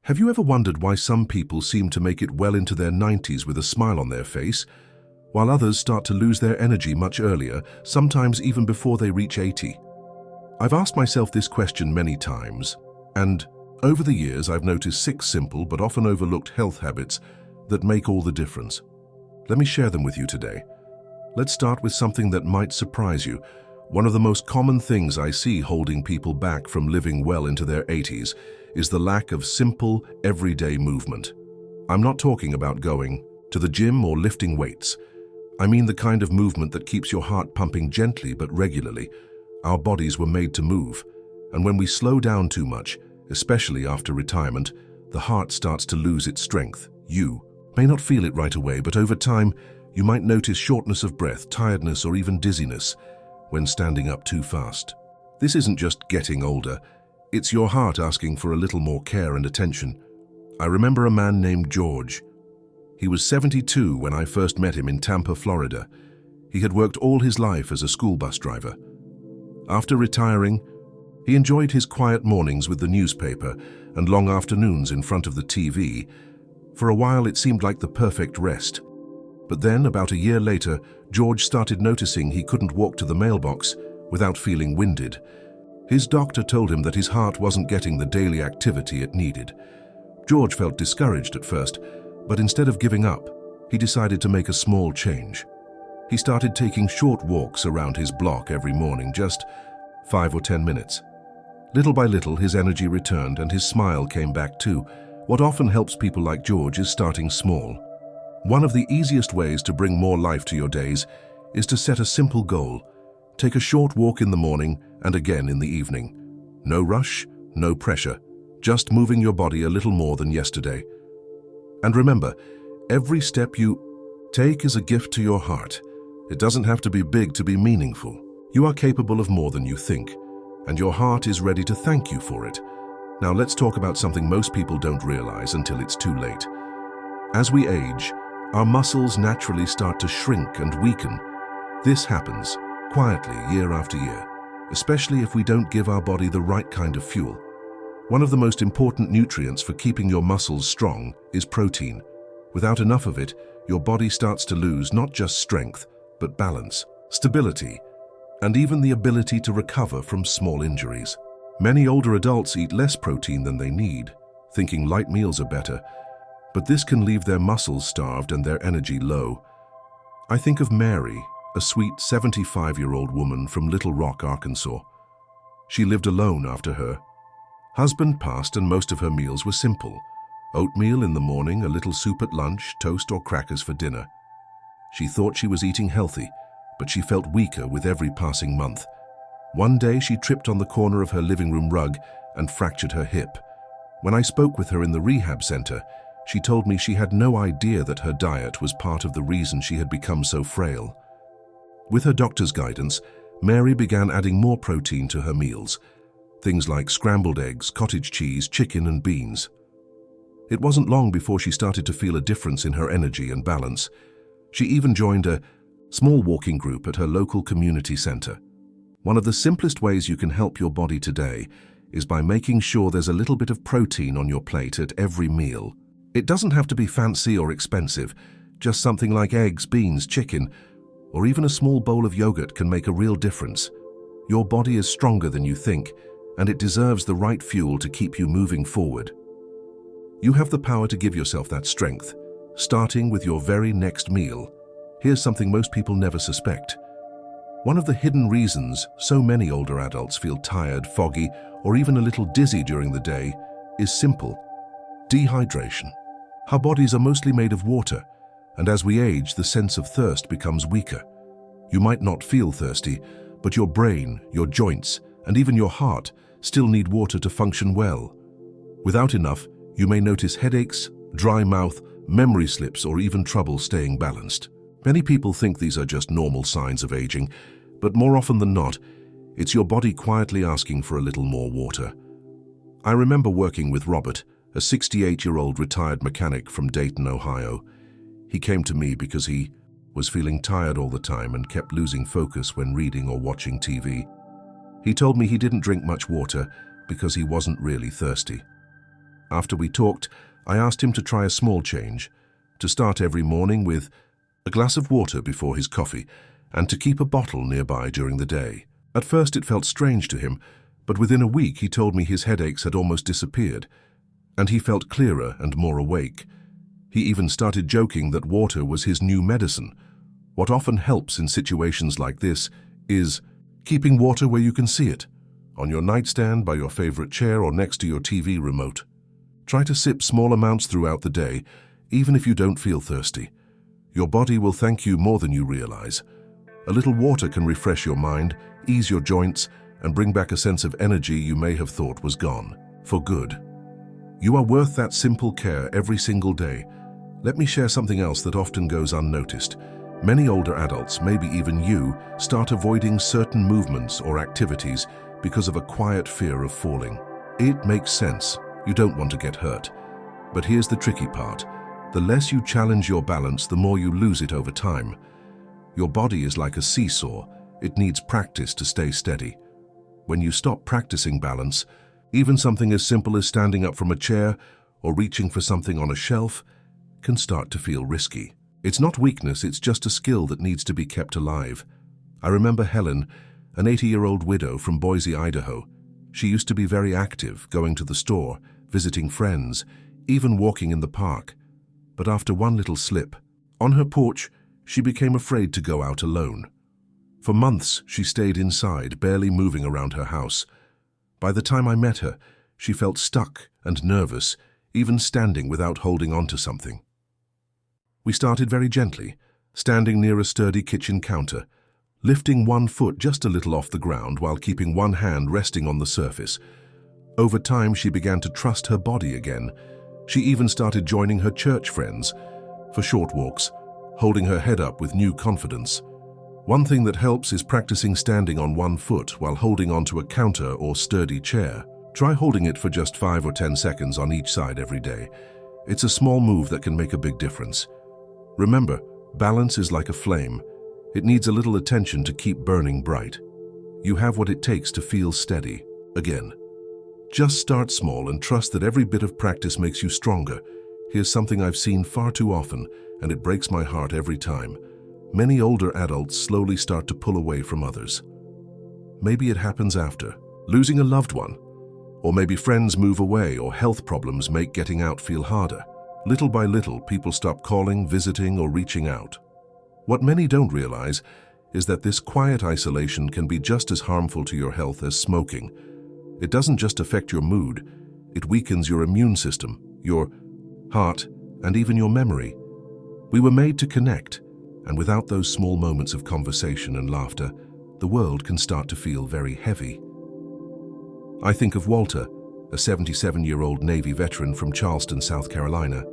Have you ever wondered why some people seem to make it well into their 90s with a smile on their face, while others start to lose their energy much earlier, sometimes even before they reach 80? I've asked myself this question many times, and over the years I've noticed 6 simple but often overlooked health habits that make all the difference. Let me share them with you today. Let's start with something that might surprise you. One of the most common things I see holding people back from living well into their 80s is the lack of simple, everyday movement. I'm not talking about going to the gym or lifting weights. I mean the kind of movement that keeps your heart pumping gently but regularly. Our bodies were made to move, and when we slow down too much, especially after retirement, the heart starts to lose its strength. You may not feel it right away, but over time, you might notice shortness of breath, tiredness, or even dizziness when standing up too fast. This isn't just getting older, it's your heart asking for a little more care and attention. I remember a man named George. He was 72 when I first met him in Tampa, Florida. He had worked all his life as a school bus driver. After retiring, he enjoyed his quiet mornings with the newspaper and long afternoons in front of the TV. For a while, it seemed like the perfect rest. But then, about a year later, George started noticing he couldn't walk to the mailbox without feeling winded. His doctor told him that his heart wasn't getting the daily activity it needed. George felt discouraged at first, but instead of giving up, he decided to make a small change. He started taking short walks around his block every morning, just 5 or 10 minutes. Little by little, his energy returned and his smile came back too. What often helps people like George is starting small. One of the easiest ways to bring more life to your days is to set a simple goal. Take a short walk in the morning and again in the evening. No rush, no pressure, just moving your body a little more than yesterday. And remember, every step you take is a gift to your heart. It doesn't have to be big to be meaningful. You are capable of more than you think, and your heart is ready to thank you for it. Now let's talk about something most people don't realize until it's too late. As we age, our muscles naturally start to shrink and weaken. This happens quietly year after year, especially if we don't give our body the right kind of fuel. One of the most important nutrients for keeping your muscles strong is protein. Without enough of it, your body starts to lose not just strength, but balance, stability, and even the ability to recover from small injuries. Many older adults eat less protein than they need, thinking light meals are better, but this can leave their muscles starved and their energy low. I think of Mary, a sweet 75-year-old woman from Little Rock, Arkansas. She lived alone after her husband passed, and most of her meals were simple. Oatmeal in the morning, a little soup at lunch, toast or crackers for dinner. She thought she was eating healthy, but she felt weaker with every passing month. One day she tripped on the corner of her living room rug and fractured her hip. When I spoke with her in the rehab center, she told me she had no idea that her diet was part of the reason she had become so frail. With her doctor's guidance, Mary began adding more protein to her meals, things like scrambled eggs, cottage cheese, chicken and beans. It wasn't long before she started to feel a difference in her energy and balance. She even joined a small walking group at her local community center. One of the simplest ways you can help your body today is by making sure there's a little bit of protein on your plate at every meal. It doesn't have to be fancy or expensive. Just something like eggs, beans, chicken, or even a small bowl of yogurt can make a real difference. Your body is stronger than you think, and it deserves the right fuel to keep you moving forward. You have the power to give yourself that strength, starting with your very next meal. Here's something most people never suspect. One of the hidden reasons so many older adults feel tired, foggy, or even a little dizzy during the day is simple: dehydration. Our bodies are mostly made of water, and as we age, the sense of thirst becomes weaker. You might not feel thirsty, but your brain, your joints, and even your heart still need water to function well. Without enough, you may notice headaches, dry mouth, memory slips, or even trouble staying balanced. Many people think these are just normal signs of aging, but more often than not, it's your body quietly asking for a little more water. I remember working with Robert, a 68-year-old retired mechanic from Dayton, Ohio. He came to me because he was feeling tired all the time and kept losing focus when reading or watching TV. He told me he didn't drink much water because he wasn't really thirsty. After we talked, I asked him to try a small change, to start every morning with a glass of water before his coffee, and to keep a bottle nearby during the day. At first it felt strange to him, but within a week he told me his headaches had almost disappeared, and he felt clearer and more awake. He even started joking that water was his new medicine. What often helps in situations like this is keeping water where you can see it, on your nightstand, by your favorite chair, or next to your TV remote. Try to sip small amounts throughout the day, even if you don't feel thirsty. Your body will thank you more than you realize. A little water can refresh your mind, ease your joints, and bring back a sense of energy you may have thought was gone, for good. You are worth that simple care every single day. Let me share something else that often goes unnoticed. Many older adults, maybe even you, start avoiding certain movements or activities because of a quiet fear of falling. It makes sense. You don't want to get hurt. But here's the tricky part. The less you challenge your balance, the more you lose it over time. Your body is like a seesaw. It needs practice to stay steady. When you stop practicing balance, even something as simple as standing up from a chair or reaching for something on a shelf can start to feel risky. It's not weakness, it's just a skill that needs to be kept alive. I remember Helen, an 80-year-old widow from Boise, Idaho. She used to be very active, going to the store, visiting friends, even walking in the park. But after one little slip, on her porch, she became afraid to go out alone. For months, she stayed inside, barely moving around her house. By the time I met her, she felt stuck and nervous, even standing without holding on to something. We started very gently, standing near a sturdy kitchen counter, lifting one foot just a little off the ground while keeping one hand resting on the surface. Over time, she began to trust her body again. She even started joining her church friends for short walks, holding her head up with new confidence. One thing that helps is practicing standing on one foot while holding onto a counter or sturdy chair. Try holding it for just 5 or 10 seconds on each side every day. It's a small move that can make a big difference. Remember, balance is like a flame. It needs a little attention to keep burning bright. You have what it takes to feel steady again. Just start small and trust that every bit of practice makes you stronger. Here's something I've seen far too often, and it breaks my heart every time. Many older adults slowly start to pull away from others. Maybe it happens after losing a loved one, or maybe friends move away or health problems make getting out feel harder. Little by little, people stop calling, visiting, or reaching out. What many don't realize is that this quiet isolation can be just as harmful to your health as smoking. It doesn't just affect your mood, it weakens your immune system, your heart, and even your memory. We were made to connect, and without those small moments of conversation and laughter, the world can start to feel very heavy. I think of Walter, a 77-year-old Navy veteran from Charleston, South Carolina.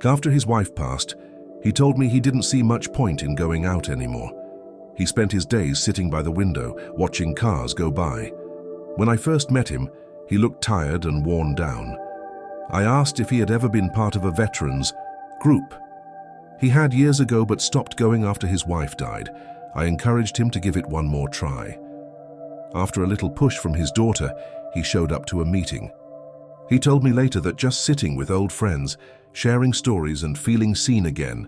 After his wife passed, he told me he didn't see much point in going out anymore. He spent his days sitting by the window, watching cars go by. When I first met him, he looked tired and worn down. I asked if he had ever been part of a veterans group. He had years ago but stopped going after his wife died. I encouraged him to give it one more try. After a little push from his daughter, he showed up to a meeting. He told me later that just sitting with old friends, sharing stories and feeling seen again,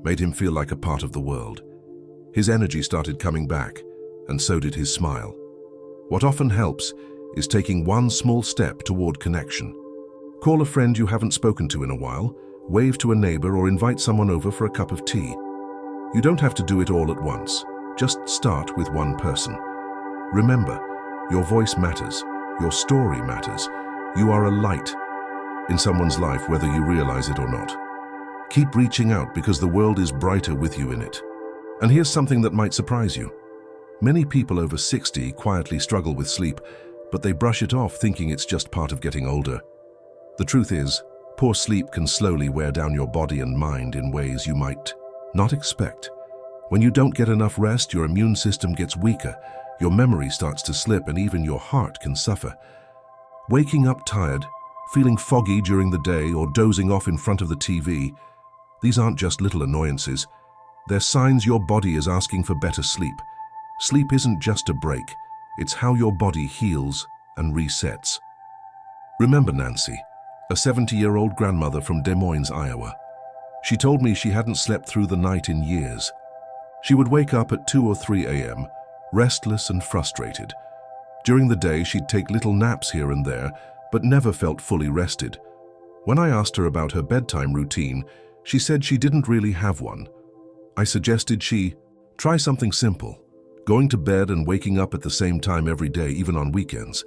made him feel like a part of the world. His energy started coming back, and so did his smile. What often helps is taking one small step toward connection. Call a friend you haven't spoken to in a while, wave to a neighbor, or invite someone over for a cup of tea. You don't have to do it all at once. Just start with one person. Remember, your voice matters. Your story matters. You are a light in someone's life, whether you realize it or not. Keep reaching out because the world is brighter with you in it. And here's something that might surprise you. Many people over 60 quietly struggle with sleep, but they brush it off thinking it's just part of getting older. The truth is, poor sleep can slowly wear down your body and mind in ways you might not expect. When you don't get enough rest, your immune system gets weaker, your memory starts to slip, and even your heart can suffer. Waking up tired, feeling foggy during the day, or dozing off in front of the TV, these aren't just little annoyances. They're signs your body is asking for better sleep. Sleep isn't just a break, it's how your body heals and resets. Remember, Nancy, a 70-year-old grandmother from Des Moines, Iowa. She told me she hadn't slept through the night in years. She would wake up at 2 or 3 a.m., restless and frustrated. During the day, she'd take little naps here and there, but never felt fully rested. When I asked her about her bedtime routine, she said she didn't really have one. I suggested she try something simple, going to bed and waking up at the same time every day, even on weekends.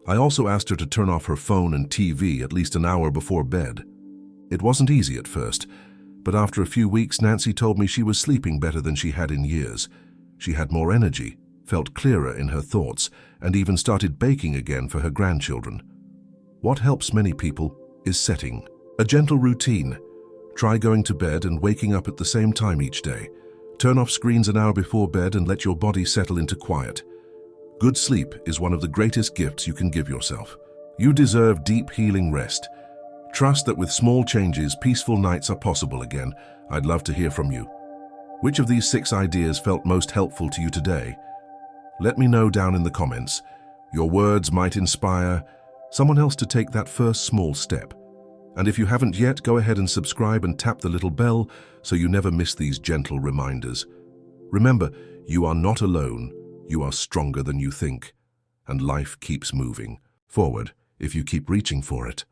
I also asked her to turn off her phone and TV at least an hour before bed. It wasn't easy at first, but after a few weeks, Nancy told me she was sleeping better than she had in years. She had more energy, felt clearer in her thoughts, and even started baking again for her grandchildren. What helps many people is setting a gentle routine. Try going to bed and waking up at the same time each day. Turn off screens an hour before bed and let your body settle into quiet. Good sleep is one of the greatest gifts you can give yourself. You deserve deep, healing rest. Trust that with small changes, peaceful nights are possible again. I'd love to hear from you. Which of these 6 ideas felt most helpful to you today? Let me know down in the comments. Your words might inspire someone else to take that first small step. And if you haven't yet, go ahead and subscribe and tap the little bell so you never miss these gentle reminders. Remember, you are not alone. You are stronger than you think. And life keeps moving forward if you keep reaching for it.